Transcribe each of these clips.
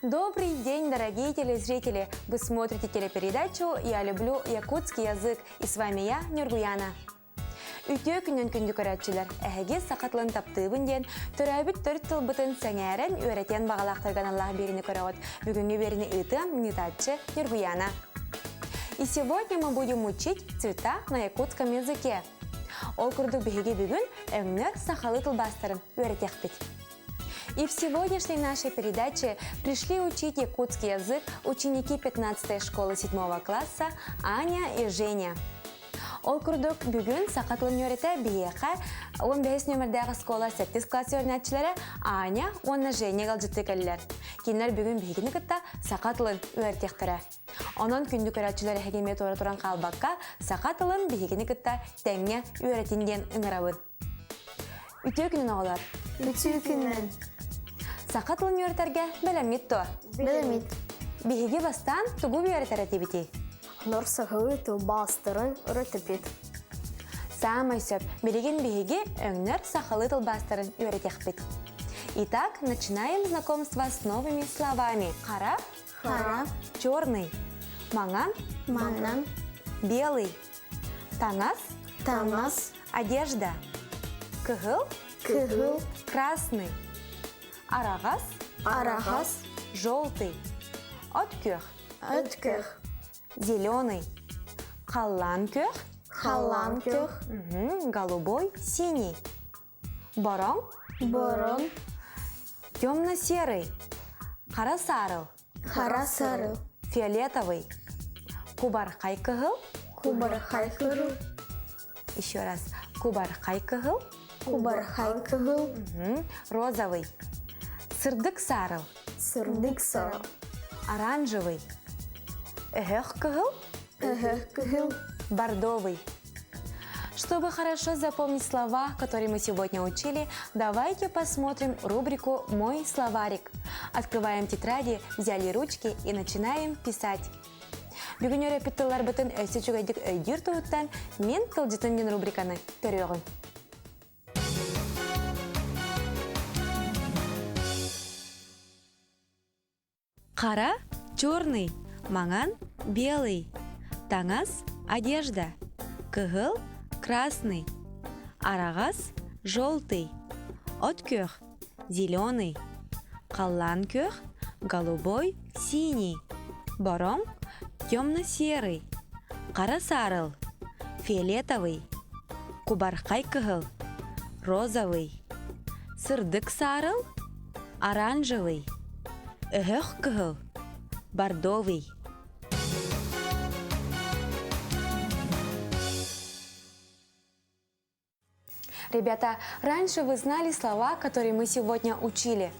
Добрый день, дорогие телезрители! Вы смотрите телепередачу «Я люблю якутский язык» и с вами я, Нюргуяна. Үтө күнен күнді көрәтшілер, әхеге сақатлын таптыбын ден, түрәбіт төрт тылбытын сәңәрен өретен бағалақтырған Аллах беріні көрәғыт, бүгінгі беріні ұйтым нетатчы Нюргуяна. И сегодня мы будем учить цвета на якутском языке. Ол күрдік бігеге бүгін өңнер сақалы тылбастырын өретекпет. И в сегодняшней нашей передаче пришли учить якутский язык ученики 15-й школы 7 класса Аня и Женя. Ол күрдік бүгін сақатлын өреті бейеқа 15 нөмірдегі школа 8 класс өрнәтшілері Аня, оны Женя қалжытты кәлілер. Кейінлер бүгін бейгіні күтті сақатлын өретектірі. Onun күнді көрәтшілері хәгемет оры тұран қалбаққа сақатылын бейгіні күтті тәңе өретінден үңірауын. Үтеу күнін оғылар? Үтеу күнін. Сақатылын өретерге бәләмет то? Бәләмет. Бейге бастан тұғу өретер әтебеті? Нұр сағылы тұл бастырын өретепет. Самай сөп, береген бейге өңнер сақалы тұл бастырын өретекпет. Итак, начинаем знакомство с новыми словами. Қара, Қара, черный, маңан, маңан, белый, таңас, таңас, одежда, кығыл, кығыл, красный, арағас, арағас, желтый, откёх, өткір, зеленый, қаллан кёх, қалан көх, голубой, синий, борон, борон, темно-серый, қара сарыл, қара сарыл, фиолетовый, кубарқай кығыл, кубархай кығыл, еще раз, кубарқай кығыл, кубархай кығыл, розовый, сырдык сарыл, сырдык сарыл, оранжевый, эх кығыл, үхір кығыл. бордовый. Чтобы хорошо запомнить слова, которые мы сегодня учили, давайте посмотрим рубрику «Мой словарик». Открываем тетради, взяли ручки и начинаем писать. Бүгін өрепіттілер бұтын өсі жүгайдік өйдір туыттан мен тылжытын рубриканы көріғын. Қара, черный, маңан, белый, таңас, одежда, кығыл, красный, арағас, желтый, откёх, зеленый, қаллан кёх, голубой, синий, борон, темно-серый, қара сарыл, фиолетовый, кубарқай кығыл, розовый, сырдык сарыл, оранжевый, үхір кығыл, бордовый. Ребята, раньше вы знали слова, которые мы сегодня учили?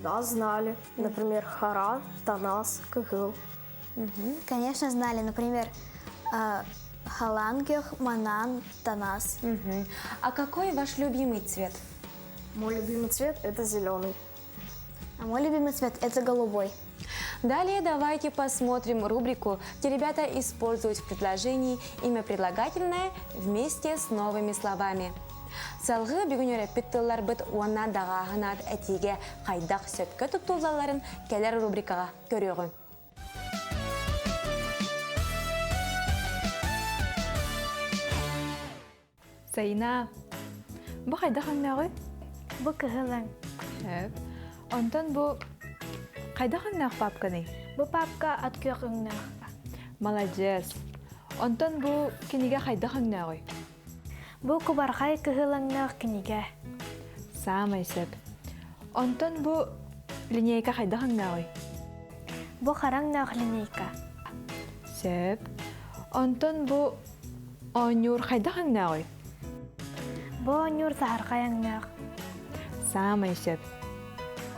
Да, знали. Например, хара, танас, кығыл. Конечно, знали. Например, халангех, манан, танас. А какой ваш любимый цвет? Мой любимый цвет – это зеленый. А мой любимый цвет – это голубой. Далее давайте посмотрим рубрику, где ребята используют в предложении имя прилагательное вместе с новыми словами. Салғы бүгін өрепіттілер бұд уанна дағағынат әтеге қайдақ сөпкі тұттулаларын келер рубрикаға көріғын. Сайына, бұ қайдақ аңнағы? Бұ кығылың. Онтан бұ қайдақ аңнақ папканы? Бұ папка откёқ ыңнақ. Молодец. Онтан бұ кенеге қайдақ аңнағы? Бұ кубархай кығылыңнақ кенеге. Самай сөп. Онтан бұ линейка қайдақ аңнағы? Бұ қараңнақ линейка. Сөп. Онтан бұ онюр қайдақ аңнағы? Бұ онюр сағарқай аңнақ. Самай сөп.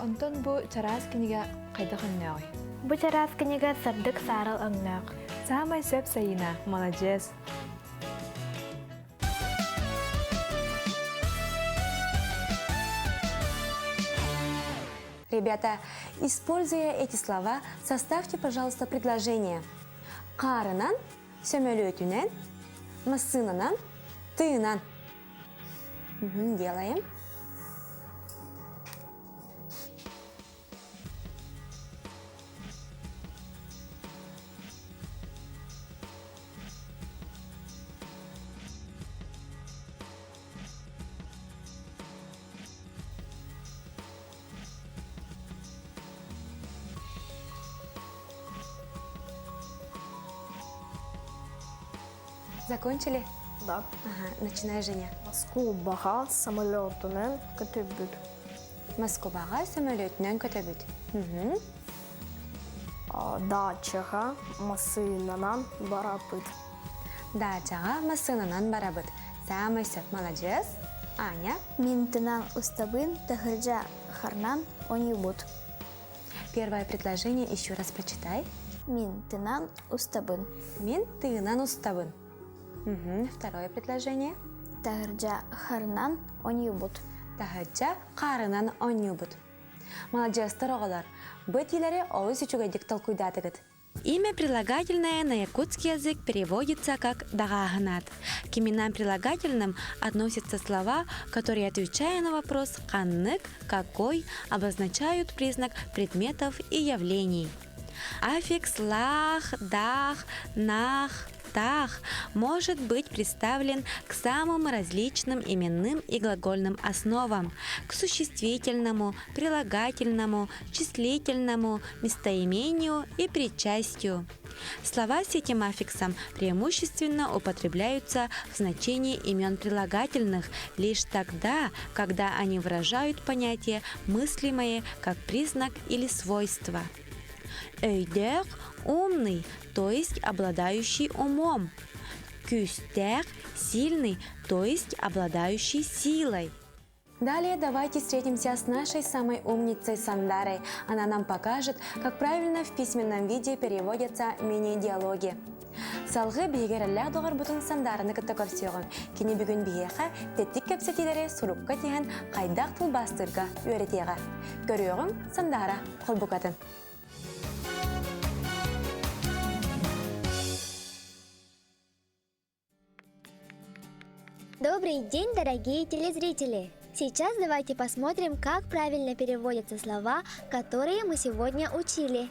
Онтан бұ чарас кенеге қайдақ аңнағы? Бұ чарас кенеге сырдык сарыл аңнақ. Самай сөп, Сайына. Молодец. Ребята, используя эти слова, составьте, пожалуйста, предложение. Қарынан, сөмөлөтінен, мысынынан, тыынан. Делаем. Закончили? Да. Ага, начинай, Женя. Москваға самолетунан көтөбүт. Москваға самолетнен көтөбүт. Дачаға машинанан барапыт. Дачаға машинанан барабыт. Самый сөп, молодец. Аня, Мин тынан устабын тахыржа харнан онюбут. первое предложение еще раз прочитай. Мин тынан устабын Мин тыынан устабын. Второе предложение. тахыржа харнан онюбут. Тахаджа қарынан онюбут. Молодец, оголар. Бытилери оыз үчүгэдик толкуйдатыгыт. Имя прилагательное на якутский язык переводится как «дагагнат». К именам прилагательным относятся слова, которые, отвечая на вопрос «каннык», «какой», обозначают признак предметов и явлений. Аффикс «лах», «дах», «нах», «тах» может быть представлен к самым различным именным и глагольным основам, к существительному, прилагательному, числительному, местоимению и причастию. Слова с этим аффиксом преимущественно употребляются в значении имен прилагательных лишь тогда, когда они выражают понятие мыслимое как признак или свойство. Өйдек – умный, то есть обладающий умом. Кюстек – сильный, то есть обладающий силой. Далее давайте встретимся с нашей самой умницей Сандарой. Она нам покажет, как правильно в письменном виде переводятся мини-диалоги. Салғы бейгерелләр доғар бұтын Сандарыны күтті көрсеуғын. Кені бүгін бейеға теттік кәпсетелері сұлыққа теген қайдақ тұл бастырға өретеға. Көріоғым Сандара қол бұқатын. Добрый день, дорогие телезрители! Сейчас давайте посмотрим, как правильно переводятся слова, которые мы сегодня учили.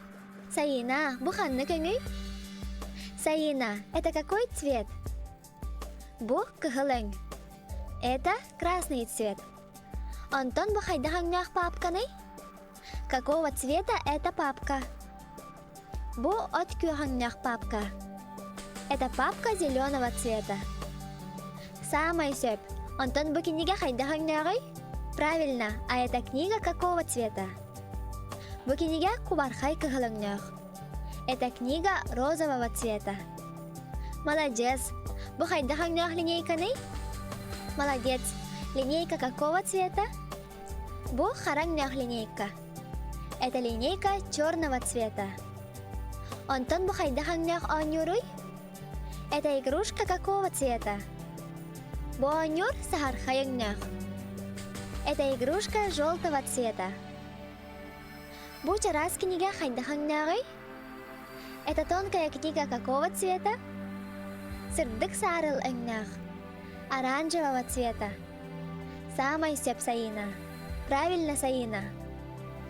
Саина, буханны көңүй? Саина, это какой цвет? Бух кыхылың. Это красный цвет. Антон бухайдахаңнах папканы? Какого цвета эта папка? Бу от кюхаңнах папка. Это папка зеленого цвета. Самый сөп. Антон, бұл книга хайдахаңнағы? Правильно, а эта книга какого цвета? Бұл книга кубархай кыхылыңнақ. Эта книга розового цвета. Молодец. Бұл хайдахаңнақ линейканы? Молодец. Линейка какого цвета? Бұл хараңнақ линейка. Это линейка черного цвета. Антон, бұл хайдахаңнақ анюруй? Это игрушка какого цвета? Буанюр сахархаягнях. Это игрушка желтого цвета. Буча раз книга хайдахангнягы. Это тонкая книга какого цвета? Сырдык сарыл эгнях. Оранжевого цвета. Самой сеп Саина. Правильно, Саина.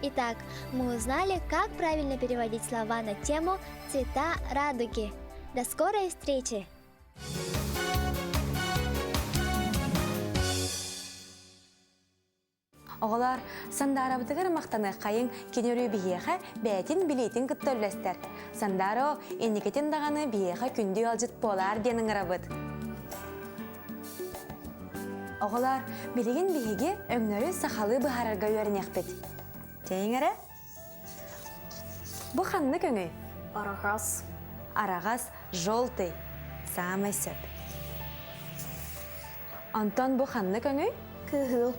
Итак, мы узнали, как правильно переводить слова на тему «Цвета радуги». До скорой встречи! Оғылар, Сандара бұтығыр мақтаны қайын кенеру бейеға бәйтін білейтін күттөлістер. Сандаро, енекетін дағаны бейеға күнді алжыт болар денің ғырабыд. Оғылар, білеген бейеге өңнөрі сақалы бұхарарға өрінек бет. Тейін әрі? Бұ қанны көңі? Арағас. Арағас жолтый, самый сөп. Антон, бұ қанны көңі? Кыгыл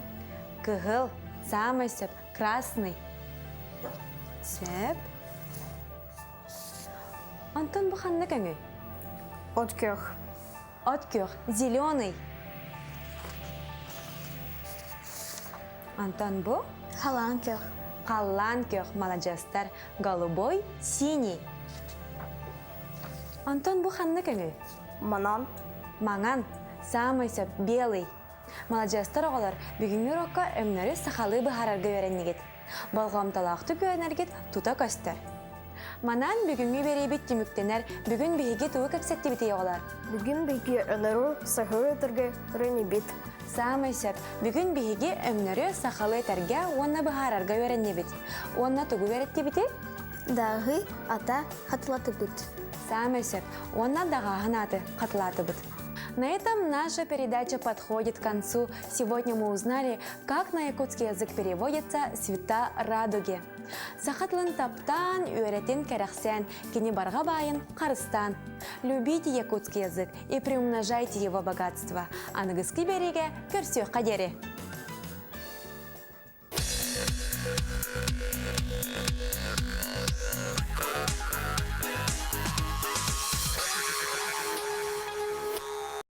Кыгыл, самый сөп, красный. Сөп. Антон, бұ қанны көңі? Откёх. Откёх, зеленый. Антон, бұ? халан кёх Қаллан кёх, молодецтар, голубой, синий. Антон, бұ қанны көңі? Манан. Маңан, самый сөп, белый. Молодецтар оғалар, бүгінгі урокка өңнөрі сақалы бұхарарға өреннегет. Болғам талақты көөнергет тута көстер. Манан бүгінгі берейбет түміктенер, бүгін бейге туы көпсетті бітей оғалар. Бүгін бейге өнеру сақылы түрге үрені бит. Самый сөп, бүгін бейге өңнөрі сақалы тәрге онна бұхарарға өреннебет. Онна туғы өретті біте? дағы ата хатылаты бүт. Самый сөп, онна дағағын аты қатылаты бұд. На этом наша передача подходит к концу. Сегодня мы узнали, как на якутский язык переводится «цвета радуги». Сахатлын таптан, үйретен кәрәхсән, кені барға байын, қарыстан. Любите якутский язык и приумножайте его богатство. Анығызки береге көрсеу қадері.